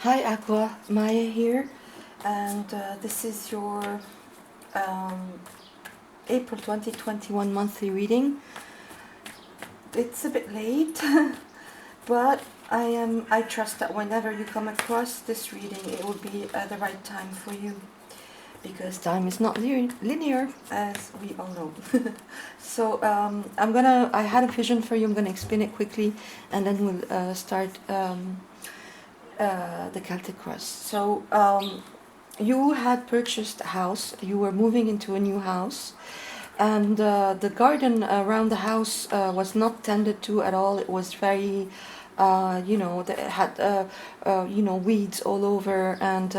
Hi Aqua, Maya here, and this is your um, April 2021 monthly reading. It's a bit late, but I trust that whenever you come across this reading, it will be the right time for you, because time is not linear, as we all know. So I had a vision for you. I'm gonna explain it quickly, and then we'll start the Celtic Cross. So you had purchased a house. You were moving into a new house, and the garden around the house was not tended to at all. It was very, it had weeds all over, and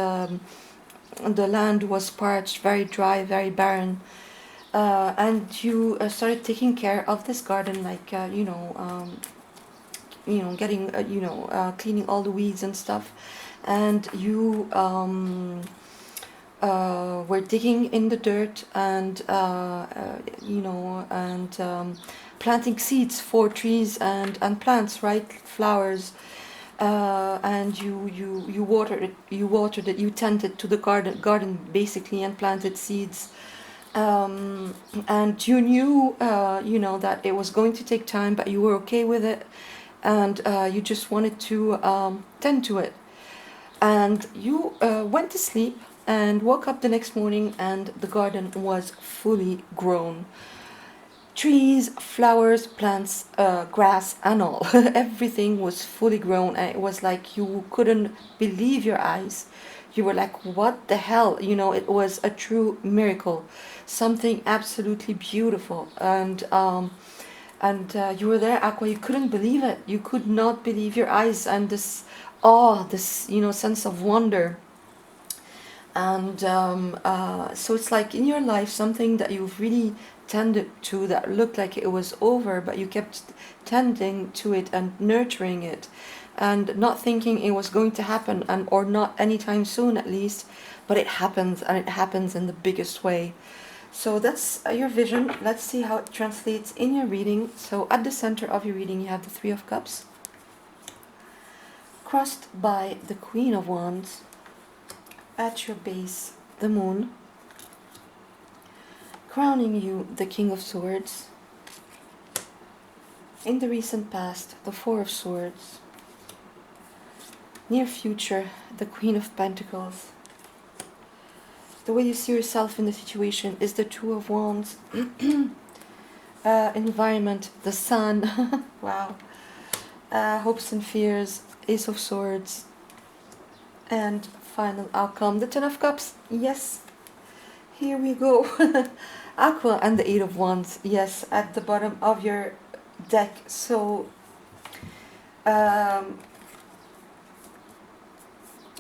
the land was parched, very dry, very barren. And you started taking care of this garden, like getting cleaning all the weeds and stuff, and you were digging in the dirt and planting seeds for trees and plants, right? Flowers. And you watered it, you tended to the garden basically, and planted seeds. And you knew that it was going to take time, but you were okay with it, and you just wanted to tend to it. And you went to sleep and woke up the next morning, and the garden was fully grown. Trees, flowers, plants, grass, and all. Everything was fully grown, and it was like you couldn't believe your eyes. You were like, what the hell? It was a true miracle, something absolutely beautiful. And you were there, Aqua. You couldn't believe it. You could not believe your eyes, and this awe, this sense of wonder. And so it's like in your life, something that you've really tended to, that looked like it was over, but you kept tending to it and nurturing it, and not thinking it was going to happen, and or not anytime soon at least. But it happens, and it happens in the biggest way. So that's your vision. Let's see how it translates in your reading. So at the center of your reading, you have the Three of Cups, crossed by the Queen of Wands. At your base, the Moon, crowning you the King of Swords. In the recent past, the Four of Swords. Near future, the Queen of Pentacles. The way you see yourself in the situation is the Two of Wands. Environment, the Sun. Wow. Hopes and fears, Ace of Swords. And final outcome, the Ten of Cups. Yes, here we go. Aqua and the Eight of Wands. Yes, at the bottom of your deck. So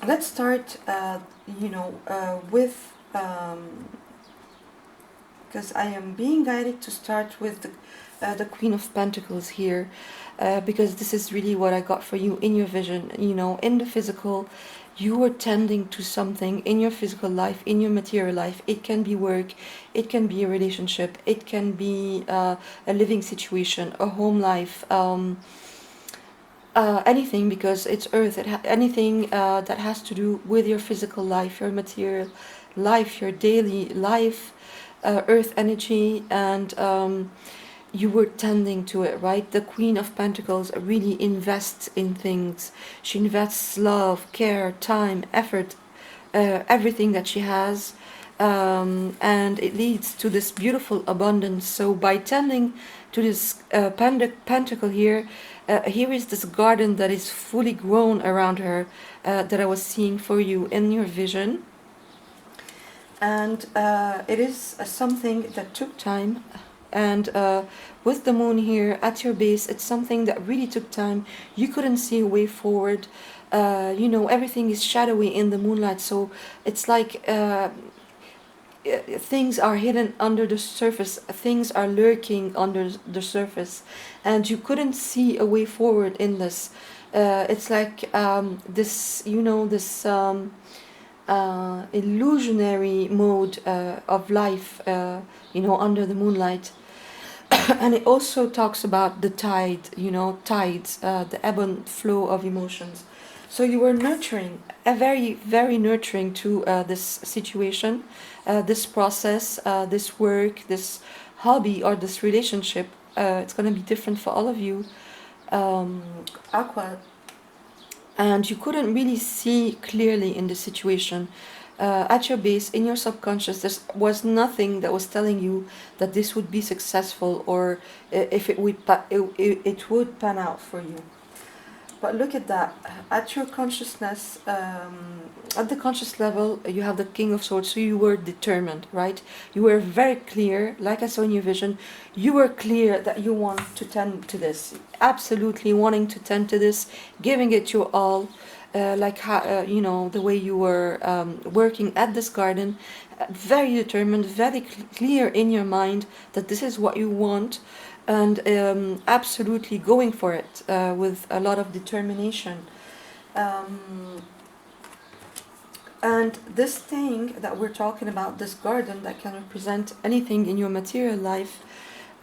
let's start with because I am being guided to start with the Queen of Pentacles here, because this is really what I got for you in your vision. In the physical, you were tending to something in your physical life, in your material life. It can be work, it can be a relationship, it can be a living situation, a home life, anything, because it's earth. Anything that has to do with your physical life, your material life, your daily life, earth energy, and you were tending to it, right? The Queen of Pentacles really invests in things. She invests love, care, time, effort, everything that she has, and it leads to this beautiful abundance. So by tending to this pentacle here, here is this garden that is fully grown around her, that I was seeing for you in your vision. And it is something that took time. And with the Moon here at your base, it's something that really took time. You couldn't see a way forward. Everything is shadowy in the moonlight, so it's like things are hidden under the surface. Things are lurking under the surface, and you couldn't see a way forward in this. It's like this, this illusionary mode of life, under the moonlight. And it also talks about the tide, tides, the ebb and flow of emotions. So you were nurturing, a very, very nurturing to this situation, this process, this work, this hobby, or this relationship. It's going to be different for all of you, um, Aqua. And you couldn't really see clearly in the situation. At your base, in your subconscious, there was nothing that was telling you that this would be successful, or if it would it would pan out for you. But look at that. At your consciousness, at the conscious level, you have the King of Swords, so you were determined, right? You were very clear, like I saw in your vision, you were clear that you want to tend to this. Absolutely wanting to tend to this, giving it your all, like how, the way you were working at this garden, very determined, very clear in your mind that this is what you want, and absolutely going for it with a lot of determination. Um, and this thing that we're talking about, this garden that can represent anything in your material life,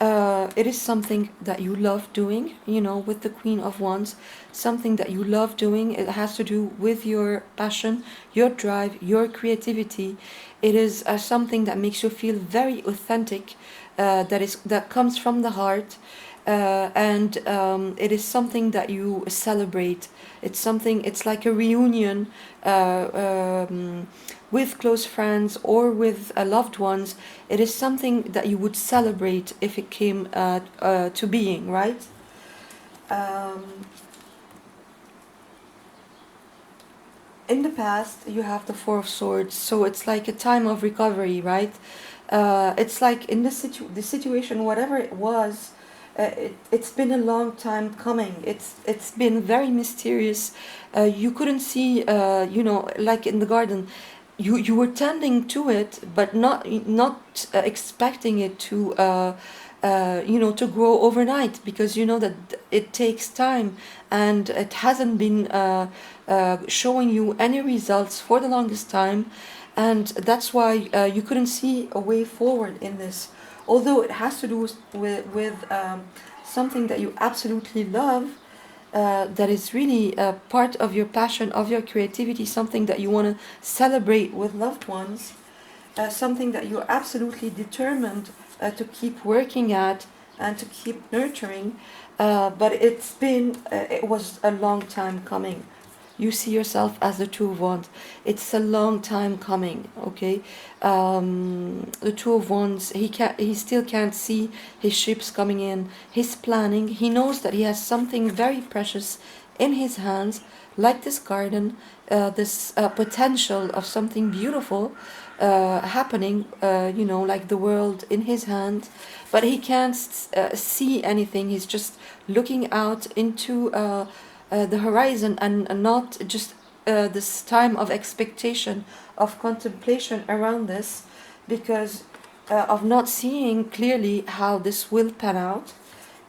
it is something that you love doing, with the Queen of Wands, something that you love doing. It has to do with your passion, your drive, your creativity. It is something that makes you feel very authentic, that comes from the heart, and it is something that you celebrate. It's like a reunion with close friends or with loved ones. It is something that you would celebrate if it came to being, right? Um, in the past, you have the Four of Swords, so it's like a time of recovery, right? It's like in the situation, whatever it was, it's been a long time coming. It's been very mysterious. You couldn't see, like in the garden, you were tending to it, but not expecting it to to grow overnight, because you know that it takes time, and it hasn't been showing you any results for the longest time, and that's why you couldn't see a way forward in this. Although it has to do with something that you absolutely love, that is really part of your passion, of your creativity, something that you want to celebrate with loved ones, something that you're absolutely determined to keep working at and to keep nurturing. But it was a long time coming. You see yourself as the Two of Wands. It's a long time coming, okay? The Two of Wands, he still can't see his ships coming in. He's planning. He knows that he has something very precious in his hands, like this garden, this potential of something beautiful happening, like the world in his hand. But he can't see anything. He's just looking out into the horizon, and not just this time of expectation, of contemplation around this, because of not seeing clearly how this will pan out.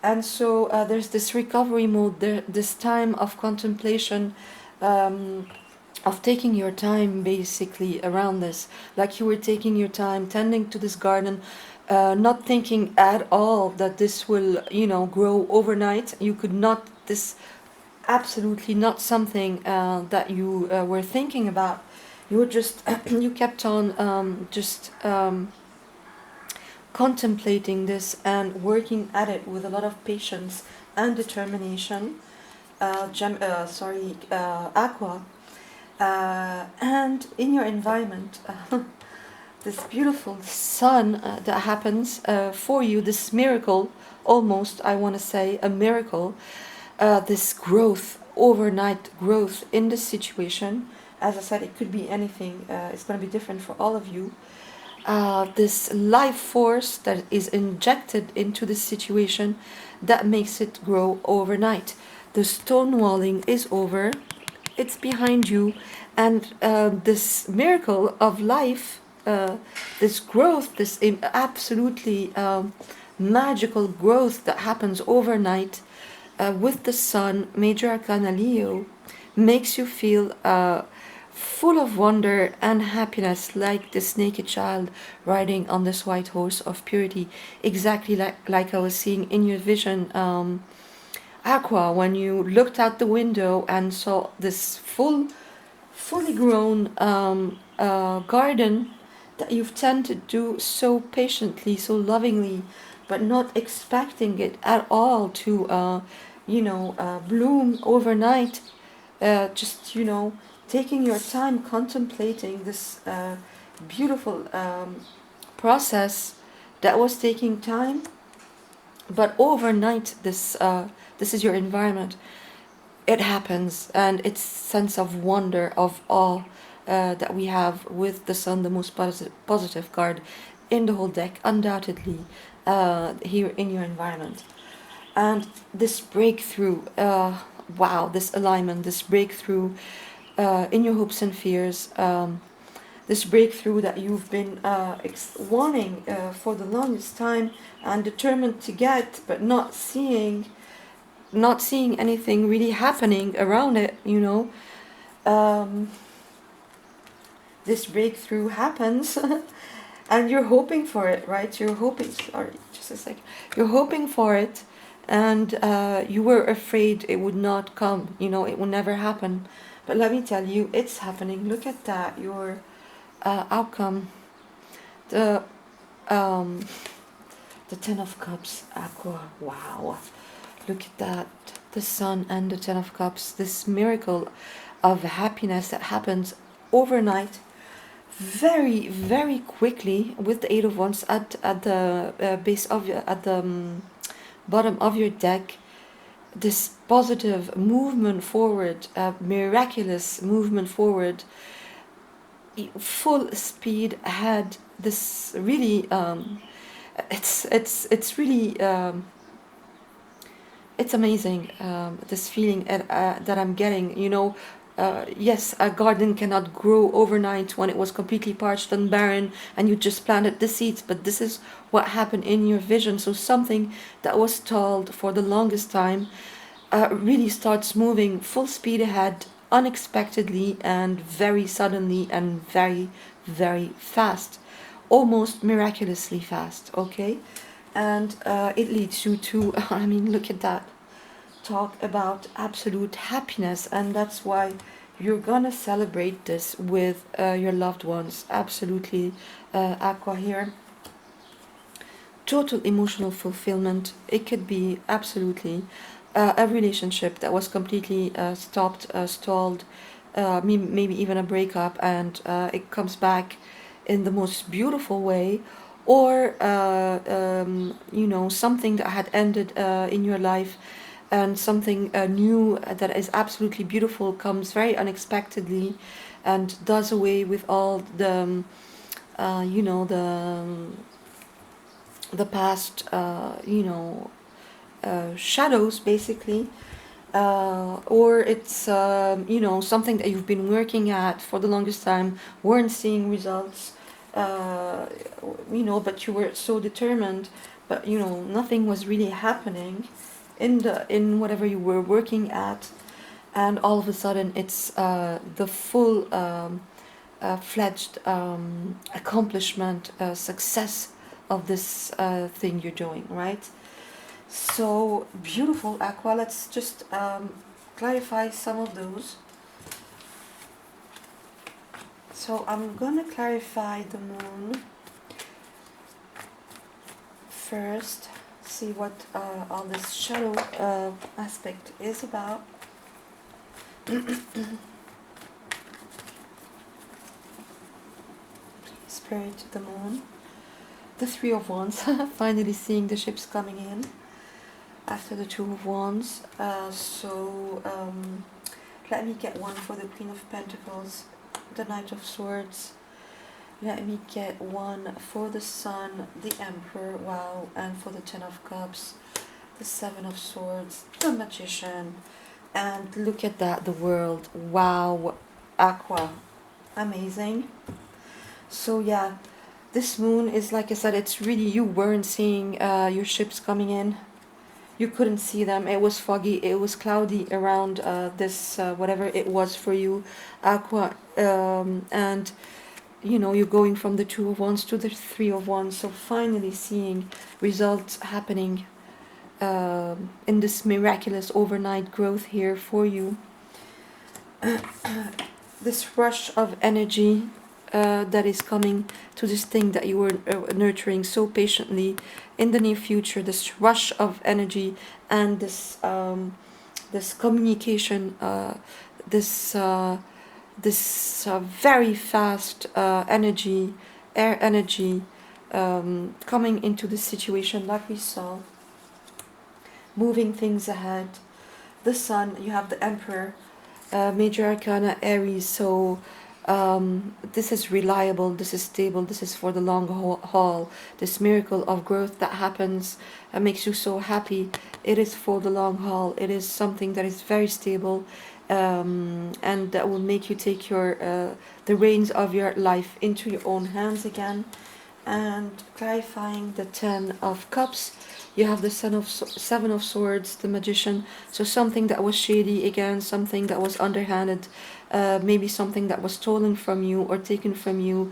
And so there's this recovery mode, this time of contemplation, of taking your time basically around this, like you were taking your time tending to this garden, not thinking at all that this will grow overnight. You could not, this absolutely not something that you were thinking about. You were just you kept on just contemplating this and working at it with a lot of patience and determination. Aqua. And in your environment, this beautiful sun that happens for you, this miracle, almost, I want to say, a miracle, this growth, overnight growth in this situation. As I said, it could be anything. It's going to be different for all of you. This life force that is injected into this situation that makes it grow overnight. The stonewalling is over. It's behind you, and this miracle of life, this growth, this absolutely magical growth that happens overnight with the sun, Major Arcana Leo, makes you feel full of wonder and happiness, like this naked child riding on this white horse of purity, exactly like I was seeing in your vision. Aqua, when you looked out the window and saw this fully grown garden that you've tended to so patiently, so lovingly, but not expecting it at all to, bloom overnight. Just, taking your time contemplating this beautiful process that was taking time, but overnight, this is your environment. It happens, and it's sense of wonder, of awe that we have with the sun, the most positive card in the whole deck, undoubtedly, here in your environment. And this breakthrough, wow, this alignment, this breakthrough in your hopes and fears, this breakthrough that you've been wanting for the longest time and determined to get, but not seeing anything really happening around it, Um, this breakthrough happens and you're hoping for it, right? You're hoping, sorry, just a second. You're hoping for it, and you were afraid it would not come, it will never happen. But let me tell you, it's happening. Look at that, your outcome. The um, the Ten of Cups, Aqua, wow. Look at that, the Sun and the Ten of Cups, this miracle of happiness that happens overnight, very, very quickly, with the Eight of Wands at the base of your, at the bottom of your deck. This positive movement forward, miraculous movement forward, full speed ahead. This really, it's really. It's amazing, this feeling that I'm getting. Yes, a garden cannot grow overnight when it was completely parched and barren and you just planted the seeds, but this is what happened in your vision. So something that was stalled for the longest time really starts moving full speed ahead, unexpectedly and very suddenly and very, very fast, almost miraculously fast, okay? And it leads you to, I mean, look at that. Talk about absolute happiness, and that's why you're gonna celebrate this with your loved ones. Absolutely, Aqua here. Total emotional fulfillment. It could be absolutely a relationship that was completely stopped, stalled, maybe even a breakup, and it comes back in the most beautiful way, or something that had ended in your life, and something new that is absolutely beautiful comes very unexpectedly and does away with all the the past shadows, basically. Or it's something that you've been working at for the longest time, weren't seeing results, but you were so determined, but nothing was really happening in whatever you were working at, and all of a sudden it's the full fledged accomplishment, success of this thing you're doing, right? So beautiful, Aqua. Let's just clarify some of those. So I'm gonna clarify the moon first, see what all this shadow aspect is about. Spirit, the moon, the Three of Wands, finally seeing the ships coming in after the Two of Wands. Let me get one for the Queen of Pentacles, the Knight of Swords. Let me get one for the Sun, the Emperor, wow, and for the Ten of Cups, the Seven of Swords, the Magician, and look at that, the World, wow, Aqua, amazing. So yeah, this moon is, like I said, it's really, you weren't seeing your ships coming in. You couldn't see them. It was foggy. It was cloudy around this, whatever it was for you, Aqua. And, you're going from the Two of Wands to the Three of Wands. So finally seeing results happening in this miraculous overnight growth here for you. This rush of energy that is coming to this thing that you were nurturing so patiently in the near future. This rush of energy and this communication, this very fast energy, air energy, coming into the situation like we saw, moving things ahead. The Sun, you have the Emperor, Major Arcana Aries. So this is reliable, this is stable, this is for the long haul. This miracle of growth that happens makes you so happy. It is for the long haul. It is something that is very stable, and that will make you take the reins of your life into your own hands again. And clarifying the 10 of Cups, you have the Seven of Swords, the Magician. So something that was shady again, something that was underhanded, maybe something that was stolen from you or taken from you,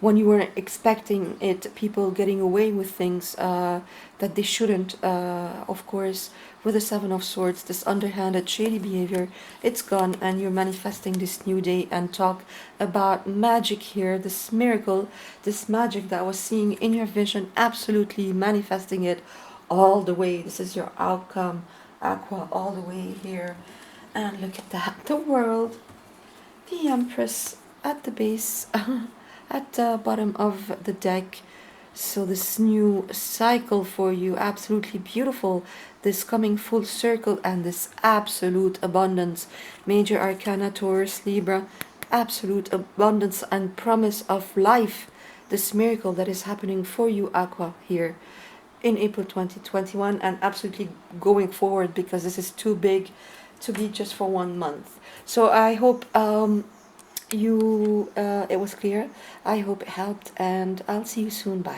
when you weren't expecting it, people getting away with things that they shouldn't, of course. With the Seven of Swords, this underhanded, shady behavior, it's gone, and you're manifesting this new day. And talk about magic here, this miracle, this magic that I was seeing in your vision, absolutely manifesting it all the way. This is your outcome, Aqua, all the way here. And look at that, the World, the Empress at the base, at the bottom of the deck. So this new cycle for you, absolutely beautiful, this coming full circle, and this absolute abundance. Major Arcana, Taurus, Libra, absolute abundance and promise of life. This miracle that is happening for you, Aqua, here in April 2021, and absolutely going forward, because this is too big to be just for 1 month. So I hope it was clear. I hope it helped, and I'll see you soon. Bye.